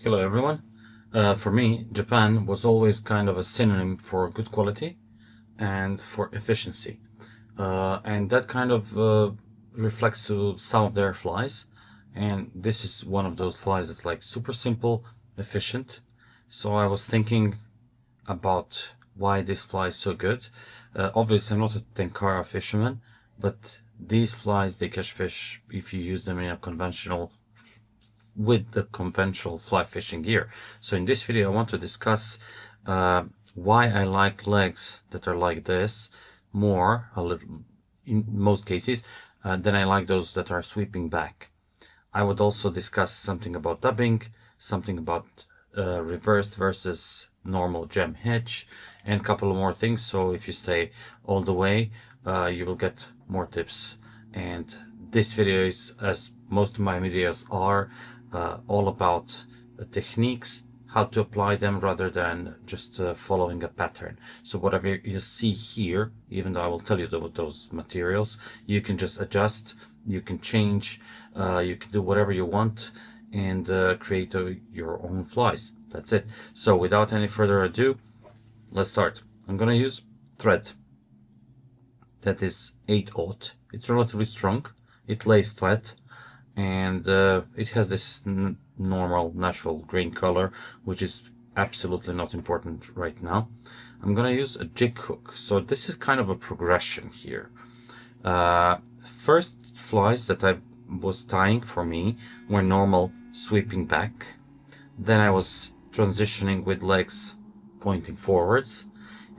Hello everyone. For me, Japan was always kind of a synonym for good quality and for efficiency. And that kind of reflects to some of their flies. And this is one of those flies that's like super simple, efficient. So I was thinking about why this fly is so good. Obviously, I'm not a tenkara fisherman, but these flies, they catch fish if you use them in a conventional with the conventional fly fishing gear. So in this video I want to discuss why I like legs that are like this more, a little in most cases, than I like those that are sweeping back. I would also discuss something about dubbing, something about reversed versus normal gem hitch, and a couple of more things. So if you stay all the way, you will get more tips. And this video is, as most of my videos are, all about techniques, how to apply them rather than just following a pattern. So whatever you see here, even though I will tell you about those materials, you can just adjust, you can change, you can do whatever you want and create your own flies. That's it. So without any further ado, let's start. I'm gonna use thread that is 8/0. It's relatively strong, it lays flat, and it has this normal natural green color, which is absolutely not important right now. I'm gonna use a jig hook, so this is kind of a progression here. First flies that I was tying for me were normal sweeping back, then I was transitioning with legs pointing forwards,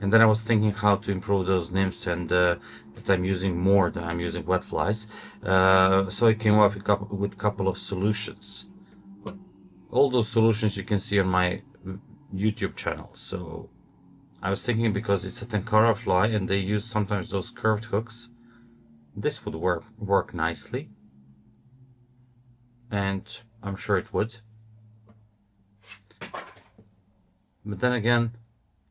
and then I was thinking how to improve those nymphs and that I'm using more than I'm using wet flies. So I came up with a couple of solutions. All those solutions you can see on my YouTube channel. So I was thinking, because it's a tenkara fly and they use sometimes those curved hooks, this would work nicely. And I'm sure it would. But then again,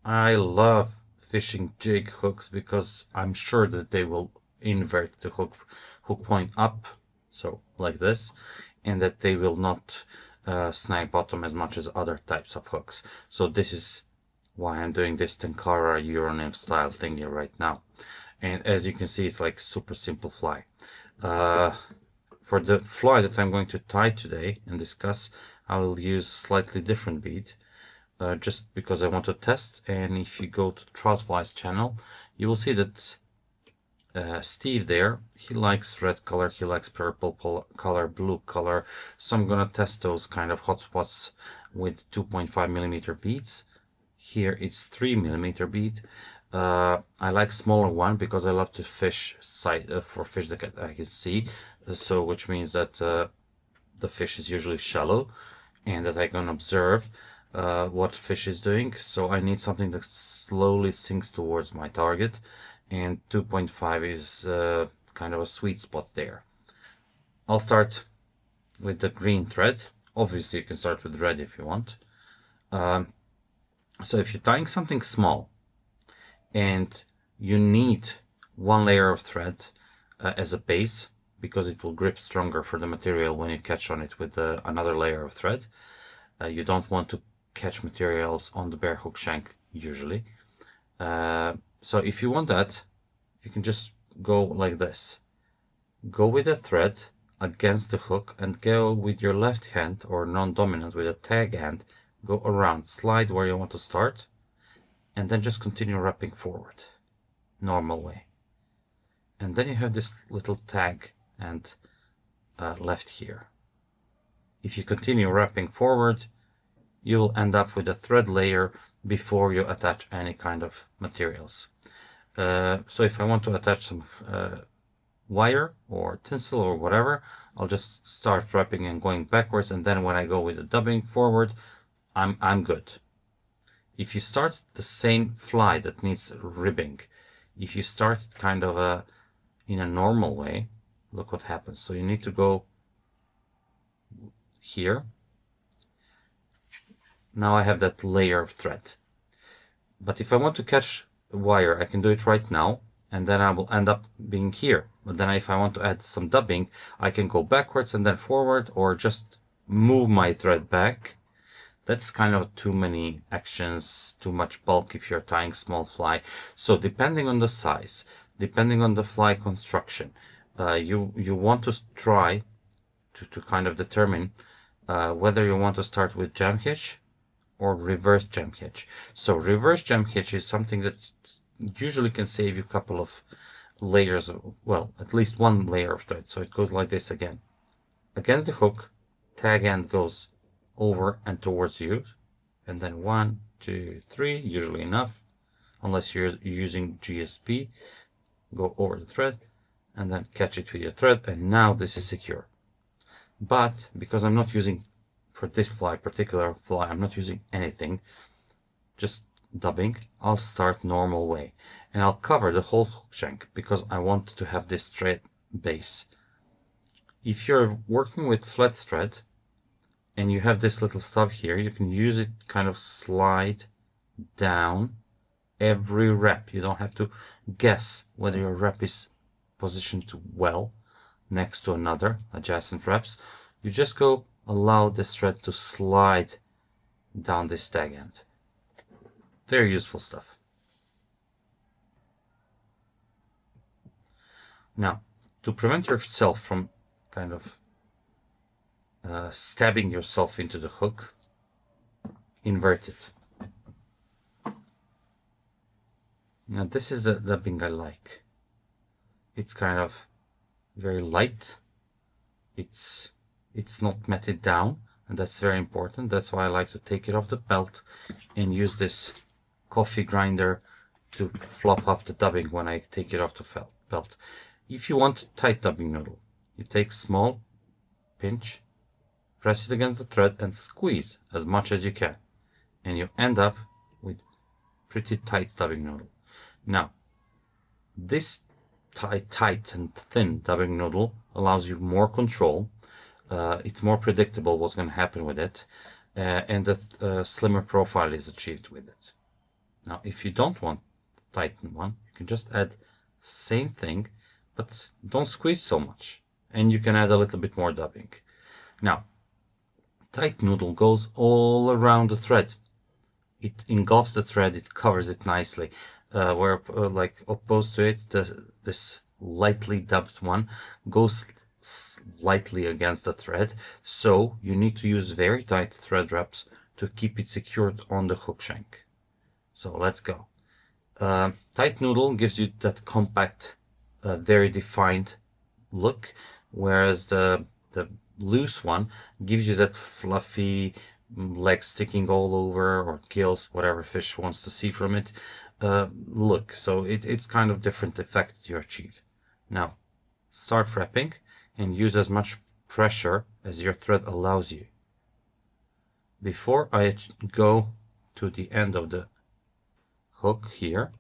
I love fishing jig hooks because I'm sure that they will invert the hook point up, so like this, and that they will not snag bottom as much as other types of hooks. So this is why I'm doing this tenkara Euro nymph style thingy right now. And as you can see, it's like super simple fly. For the fly that I'm going to tie today and discuss, I will use slightly different bead. Just because I want to test. And if you go to the Troutflies channel, you will see that Steve there, he likes red color, he likes purple color, blue color. So I'm gonna test those kind of hotspots with 2.5mm beads. Here it's 3mm bead. I like smaller one because I love to fish for fish that I can see. So which means that the fish is usually shallow and that I can observe what fish is doing. So I need something that slowly sinks towards my target, and 2.5 is kind of a sweet spot there. I'll start with the green thread. Obviously you can start with red if you want. So if you're tying something small and you need one layer of thread as a base, because it will grip stronger for the material when you catch on it with another layer of thread. You don't want to catch materials on the bare hook shank usually. So if you want that, you can just go like this. Go with a thread against the hook and go with your left hand, or non-dominant with a tag hand, go around, slide where you want to start, and then just continue wrapping forward, normal way. And then you have this little tag and left here. If you continue wrapping forward, you will end up with a thread layer before you attach any kind of materials. So if I want to attach some wire or tinsel or whatever, I'll just start wrapping and going backwards, and then when I go with the dubbing forward, I'm good. If you start the same fly that needs ribbing, if you start kind of in a normal way, look what happens. So you need to go here. Now I have that layer of thread. But if I want to catch a wire, I can do it right now, and then I will end up being here. But then if I want to add some dubbing, I can go backwards and then forward, or just move my thread back That's kind of too many actions, too much bulk if you're tying small fly. So depending on the size, depending on the fly construction, you want to try to kind of determine whether you want to start with jam hitch or reverse jam hitch. So reverse jam hitch is something that usually can save you a couple of layers of, well, at least one layer of thread. So it goes like this again. Against the hook, tag end goes over and towards you, and then 1, 2, 3, usually enough, unless you're using GSP, go over the thread and then catch it with your thread, and now this is secure. But because I'm not using, for this particular fly, I'm not using anything, just dubbing, I'll start normal way, and I'll cover the whole hook shank because I want to have this straight base. If you're working with flat thread and you have this little stub here, you can use it kind of slide down every rep. You don't have to guess whether your rep is positioned well next to another adjacent reps. You just go allow this thread to slide down this tag end. Very useful stuff. Now, to prevent yourself from kind of stabbing yourself into the hook, invert it. Now this is the dubbing I like. It's kind of very light. It's not matted down, and that's very important. That's why I like to take it off the belt and use this coffee grinder to fluff up the dubbing when I take it off the belt. If you want tight dubbing noodle, you take small pinch, press it against the thread and squeeze as much as you can, and you end up with pretty tight dubbing noodle. Now, this tight and thin dubbing noodle allows you more control. It's more predictable what's going to happen with it, and a slimmer profile is achieved with it. Now, if you don't want tighten one, you can just add same thing, but don't squeeze so much, and you can add a little bit more dubbing. Now, tight noodle goes all around the thread. It engulfs the thread, it covers it nicely. Where like opposed to it, this lightly dubbed one goes slightly against the thread. So you need to use very tight thread wraps to keep it secured on the hook shank. So let's go. Tight noodle gives you that compact, very defined look, whereas the loose one gives you that fluffy, legs sticking all over, or gills, whatever fish wants to see from it, look. So it's kind of different effect you achieve. Now start wrapping and use as much pressure as your thread allows you. Before I go to the end of the hook here,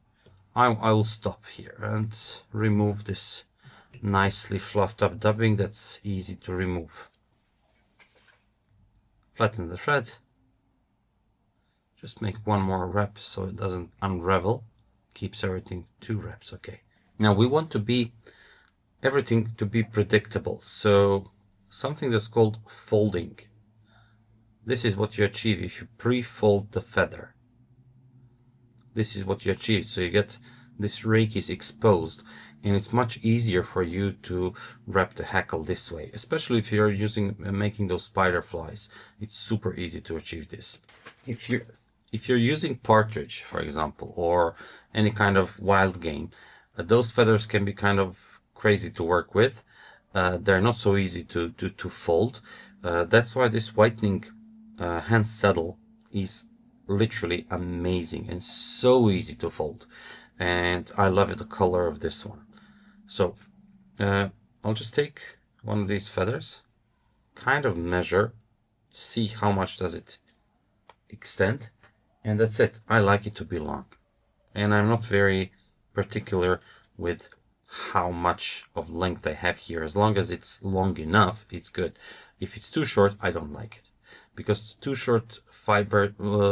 I will stop here and remove this nicely fluffed up dubbing that's easy to remove. Flatten the thread. Just make one more wrap so it doesn't unravel. Keeps everything 2 wraps. Okay. Now we want everything to be predictable. So something that's called folding. This is what you achieve if you pre-fold the feather. This is what you achieve. So you get this rake is exposed, and it's much easier for you to wrap the hackle this way, especially if you're making those spider flies. It's super easy to achieve this. If you're using partridge, for example, or any kind of wild game, those feathers can be kind of crazy to work with. They're not so easy to fold. That's why this whitening hand saddle is literally amazing and so easy to fold. And I love the color of this one. So I'll just take one of these feathers, kind of measure, see how much does it extend, and that's it. I like it to be long, and I'm not very particular with how much of length I have here. As long as it's long enough, it's good. If it's too short, I don't like it, because too short fiber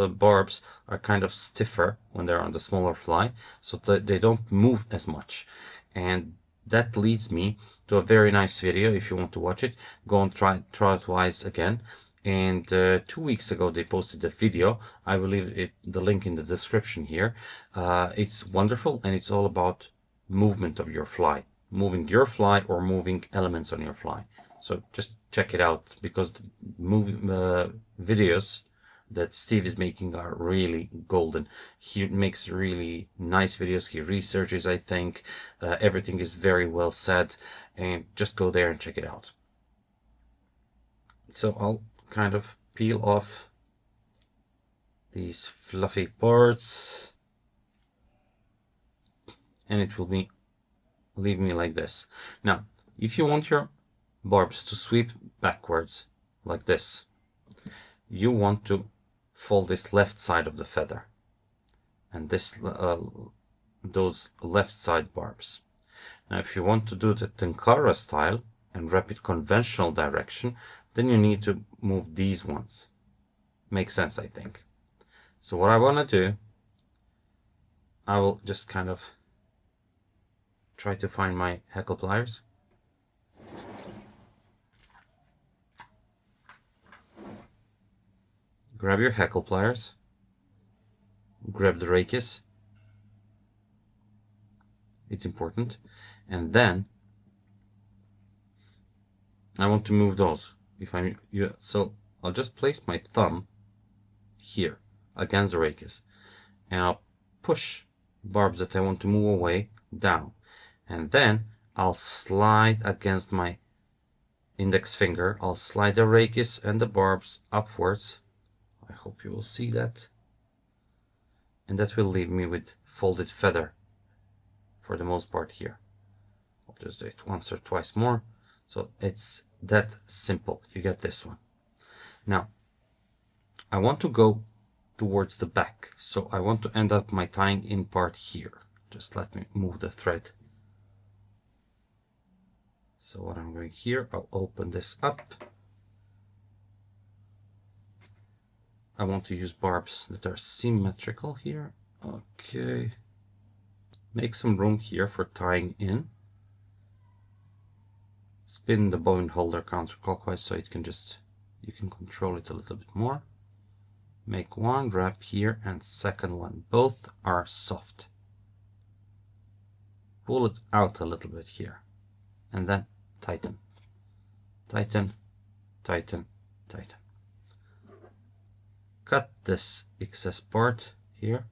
barbs are kind of stiffer when they're on the smaller fly, so that they don't move as much. And that leads me to a very nice video. If you want to watch it, go and try it twice again, And 2 weeks ago they posted a video. I will leave the link in the description here. It's wonderful, and it's all about movement of your fly, moving your fly or moving elements on your fly. So just check it out, because the videos that Steve is making are really golden. He makes really nice videos. He researches, I think. Everything is very well said, and just go there and check it out. So I'll kind of peel off these fluffy parts, and it will leave me like this. Now, if you want your barbs to sweep backwards like this, you want to fold this left side of the feather and this those left side barbs. Now, if you want to do the tenkara style and wrap it conventional direction, then you need to move these ones. Makes sense, I think. So what I want to do, I will just kind of try to find my Hackle pliers. Grab your Hackle pliers, grab the rachis, it's important, and then I want to move those. So I'll just place my thumb here against the rachis, and I'll push barbs that I want to move away down, and then I'll slide against my index finger. I'll slide the rachis and the barbs upwards. I hope you will see that. And that will leave me with folded feather for the most part here. I'll just do it once or twice more. So it's that simple. You get this one. Now, I want to go towards the back. So I want to end up my tying in part here. Just let me move the thread. So what I'm doing here, I'll open this up. I want to use barbs that are symmetrical here. Okay. Make some room here for tying in. Spin the bobbin holder counterclockwise so it can you can control it a little bit more. Make one wrap here and second one. Both are soft. Pull it out a little bit here. And then tighten. Tighten, tighten, tighten. Cut this excess part here,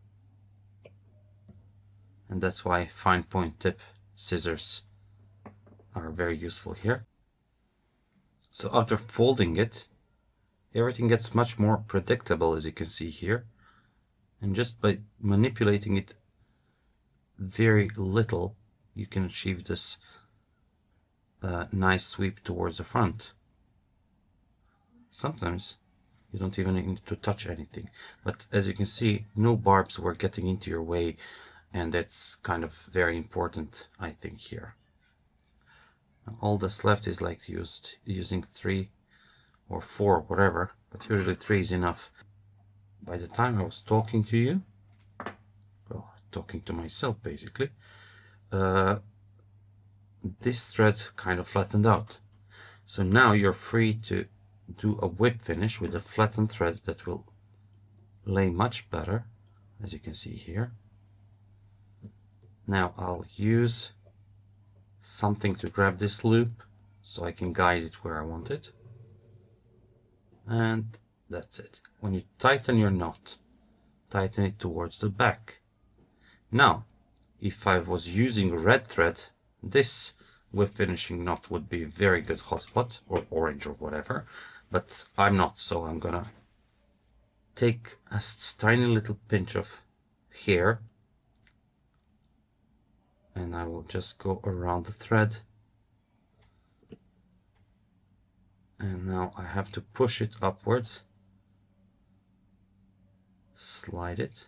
and that's why fine point tip scissors are very useful here. So after folding it, everything gets much more predictable, as you can see here, and just by manipulating it very little you can achieve this nice sweep towards the front. Sometimes you don't even need to touch anything, but as you can see, no barbs were getting into your way, and that's kind of very important, I think, here. All that's left is like using 3 or 4, whatever, but usually 3 is enough. By the time I was talking to you, well, talking to myself basically, this thread kind of flattened out. So now you're free to do a whip finish with a flattened thread that will lay much better, as you can see here. Now I'll use something to grab this loop so I can guide it where I want it. And that's it. When you tighten your knot, tighten it towards the back. Now, if I was using red thread, this whip finishing knot would be a very good hotspot, or orange or whatever, but I'm not, so I'm gonna take a tiny little pinch of hair and I will just go around the thread, and now I have to push it upwards, slide it.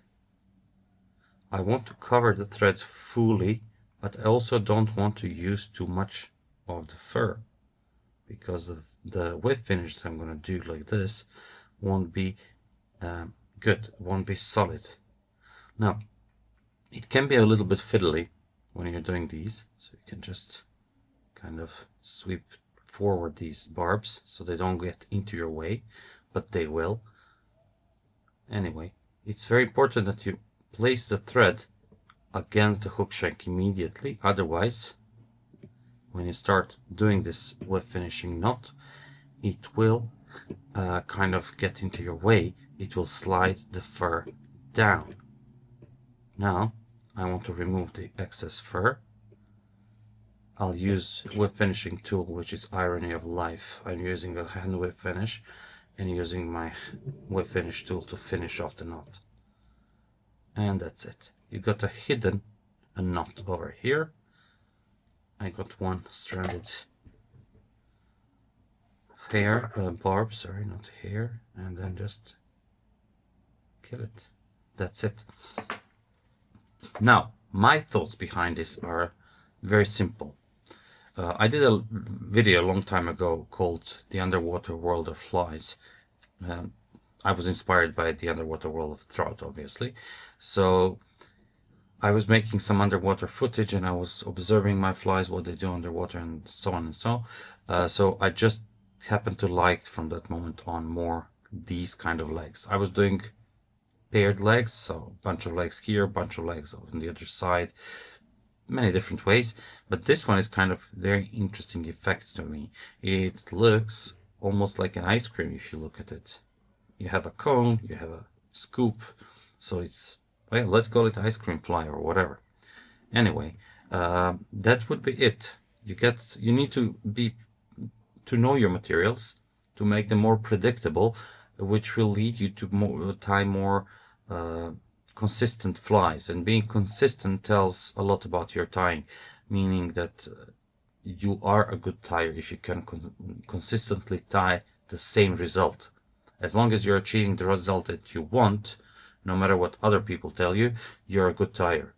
I want to cover the thread fully, but I also don't want to use too much of the fur, because the whip finish that I'm going to do like this won't be good, won't be solid. Now, it can be a little bit fiddly when you're doing these, so you can just kind of sweep forward these barbs so they don't get into your way. but they will. Anyway, it's very important that you place the thread against the hook shank immediately. Otherwise, when you start doing this with finishing knot, it will kind of get into your way. It will slide the fur down. Now I want to remove the excess fur. I'll use whip finishing tool, which is irony of life. I'm using a hand whip finish and using my whip finish tool to finish off the knot. And that's it. You got a hidden knot over here. I got one stranded hair, barb, sorry, not hair, and then just kill it. That's it. Now, my thoughts behind this are very simple. I did a video a long time ago called The Underwater World of Flies. I was inspired by The Underwater World of Trout, obviously. So I was making some underwater footage and I was observing my flies, what they do underwater and so on and so. So I just happened to like from that moment on more these kind of legs. I was doing paired legs, so a bunch of legs here, a bunch of legs on the other side, many different ways, but this one is kind of very interesting effect to me. It looks almost like an ice cream if you look at it. You have a cone, you have a scoop, so it's, well, let's call it ice cream fly or whatever. Anyway, that would be it. You need to know your materials to make them more predictable, which will lead you to tie more consistent flies. And being consistent tells a lot about your tying, meaning that you are a good tyer if you can consistently tie the same result. As long as you're achieving the result that you want, no matter what other people tell you, you're a good tyer.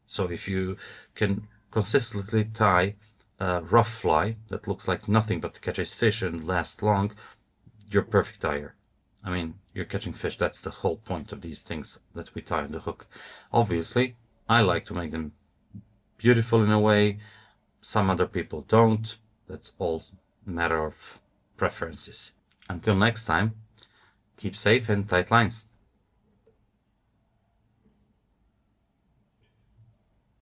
So if you can consistently tie a rough fly that looks like nothing but catches fish and lasts long, you're a perfect tyer. I mean, you're catching fish. That's the whole point of these things that we tie on the hook. Obviously, I like to make them beautiful in a way. Some other people don't. That's all a matter of preferences. Until next time, keep safe and tight lines.